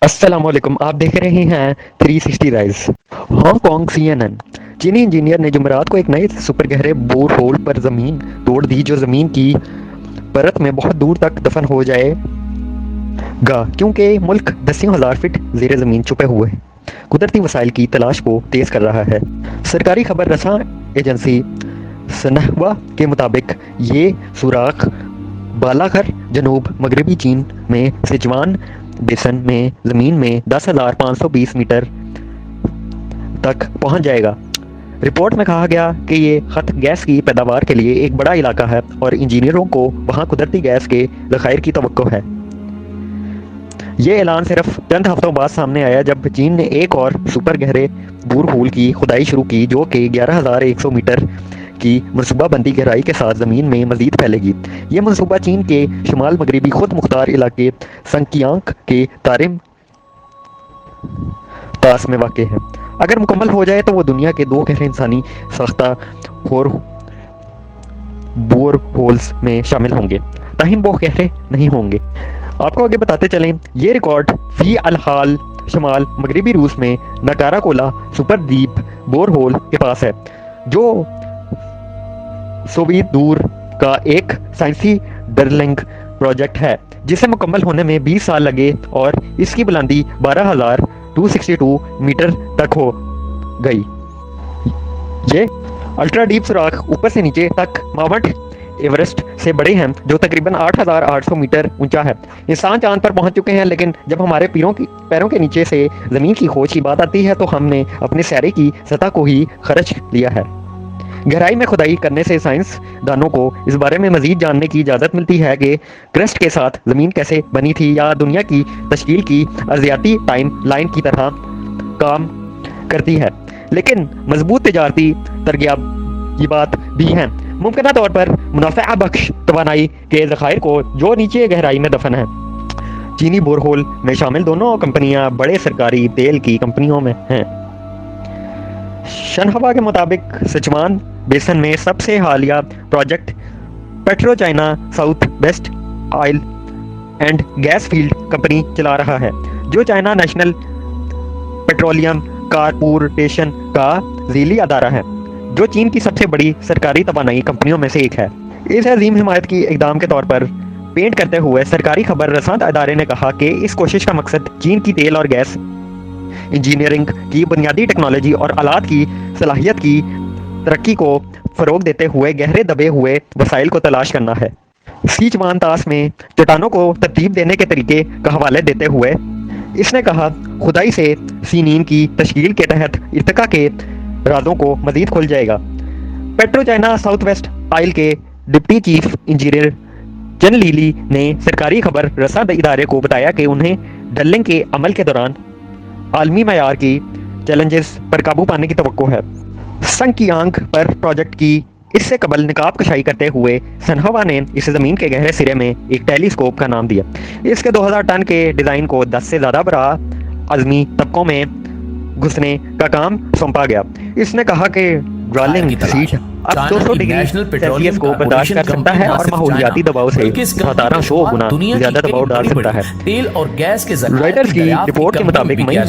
अस्सलामुअलैकुम, आप देख रहे हैं 360 राइज। Hong Kong CNN। चीनी इंजीनियर ने जुमेरात को एक नए सुपर गहरे बोर होल पर जमीन तोड़ दी जो जमीन की परत में बहुत दूर तक दफन हो जाएगा क्योंकि मुल्क दसियों हजार फीट जेर जमीन छुपे हुए कुदरती वसाइल की तलाश को तेज कर रहा है। सरकारी खबर रसा एजेंसी सनहवा के मुताबिक ये सुराख बालाघर जनूब मगरबी चीन में सिचुआन बेसन में ज़मीन में 10,520 मीटर तक पहुंच जाएगा। रिपोर्ट में कहा गया कि ये खत गैस की पैदावार के लिए एक बड़ा इलाका है और इंजीनियरों को वहां कुदरती गैस के ज़खायर की तवक्को है। ये ऐलान सिर्फ चंद हफ्तों बाद सामने आया जब चीन ने एक और सुपर गहरे बोर होल की खुदाई शुरू की जो कि 11,100 मीटर की मनसूबाबंदी गहराई के साथ ज़मीन में मजीद फैलेगी। ये मनसूबा चीन के शुमाल मगरबी खुद मुख्तार इलाके संकियांग के तारिम तास में वाक़ है। अगर मुकम्मल हो जाए तो वो दुनिया के दो गहरे इंसानी साख्ता बोर होल्स में शामिल होंगे, ताहिम वो गहरे नहीं होंगे। आपको आगे बताते चलें, ये रिकॉर्ड फी अलहाल शुमाल मगरबी रूस में नकारा कोला सुपर द्वीप बोर होल के पास है, जो सोवियत दूर का एक साइंसी डर्लिंग प्रोजेक्ट है जिसे मुकम्मल होने में 20 साल लगे और इसकी बुलंदी 12,262 मीटर तक हो गई। ये अल्ट्रा डीप सुराख ऊपर से नीचे तक माउंट एवरेस्ट से बड़े हैं जो तकरीबन 8,800 मीटर ऊंचा है। इंसान चांद पर पहुंच चुके हैं, लेकिन जब हमारे पैरों के नीचे से ज़मीन की खोज की बात आती है तो हमने अपने सैरे की सतह को ही खर्च लिया है। गहराई में खुदाई करने से साइंसदानों को इस बारे में मजीद जानने की इजाज़त मिलती है कि क्रस्ट के साथ ज़मीन कैसे बनी थी या दुनिया की तश्कील की अर्जियाती टाइम लाइन की तरह काम करती है। लेकिन मजबूत तजारती तरगियाबात भी हैं, मुमकिन तौर पर मुनाफा बख्श तवानाई के ज़खायर को जो नीचे गहराई में दफन है। चीनी बोरहोल में शामिल दोनों कंपनियां बड़े सरकारी तेल की कंपनियों में हैं। शनहवा के मुताबिक सिचुआन बेसन में सबसे हालिया project petro China south west oil and gas field company चला रहा है, जो चाइना नेशनल पेट्रोलियम कारपोरेशन का झीली अदारा है, जो चीन की सबसे बड़ी सरकारी तवानाई कंपनियों में से एक है। इस अजीम हिमायत की इकदाम के तौर पर पेंट करते हुए सरकारी खबर रसां अदारे ने कहा कि इस कोशिश का मकसद चीन की तेल और गैस इंजीनियरिंग की बुनियादी टेक्नोलॉजी और आलात की सलाहियत की तरक्की को फ़रोग देते हुए गहरे दबे हुए वसाइल को तलाश करना है। सिचुआन तास में चट्टानों को तरतीब देने के तरीके का हवाले देते हुए इसने कहा, खुदाई से सीनीन की तश्कील के तहत इर्तिका के राजों को मजीद खुल जाएगा। Petro China south west oil के डिप्टी चीफ इंजीनियर जन लीली ने सरकारी खबर रसा इदारे को बताया कि उन्हें डलिंग के अमल के दौरान आलमी मयार की चैलेंजेस पर काबू पाने की तवक्को है। संकियांग पर प्रोजेक्ट की इससे कबल निकाब कशाई करते हुए सनहवा ने इसे ज़मीन के गहरे सिरे में एक टेलीस्कोप का नाम दिया। इसके 2000 टन के डिज़ाइन को 10 से ज़्यादा बड़ा आज़मी तबकों में घुसने का काम सौंपा गया। इसने कहा कि ड्रालिंग सीट अब 200 डिग्री सेल्सियस को बर्दाश्त कर सकता है और माहौलियाती दबाव से 1700 गुना ज्यादा दबाव डाल सकता है। तेल और गैस के रॉयटर्स की रिपोर्ट के मुताबिक मई में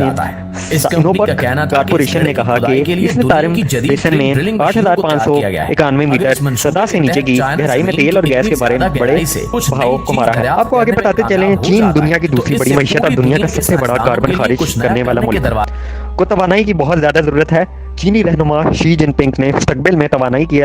सिनोपेक कॉर्पोरेशन ने कहा कि इसने तारिम बेसन में 8,591 मीटर सतह से नीचे की गहराई में तेल और गैस के बारे में बड़े भाव को मारा है। आपको आगे बताते चलें, चीन दुनिया की दूसरी बड़ी मईशत और दुनिया का सबसे बड़ा कार्बन खारिज करने वाला मुल्क को तवानाई की बहुत ज्यादा जरूरत है। चीनी रहनुमा शी जिनपिंग ने मुस्तकबिल में तवानाई की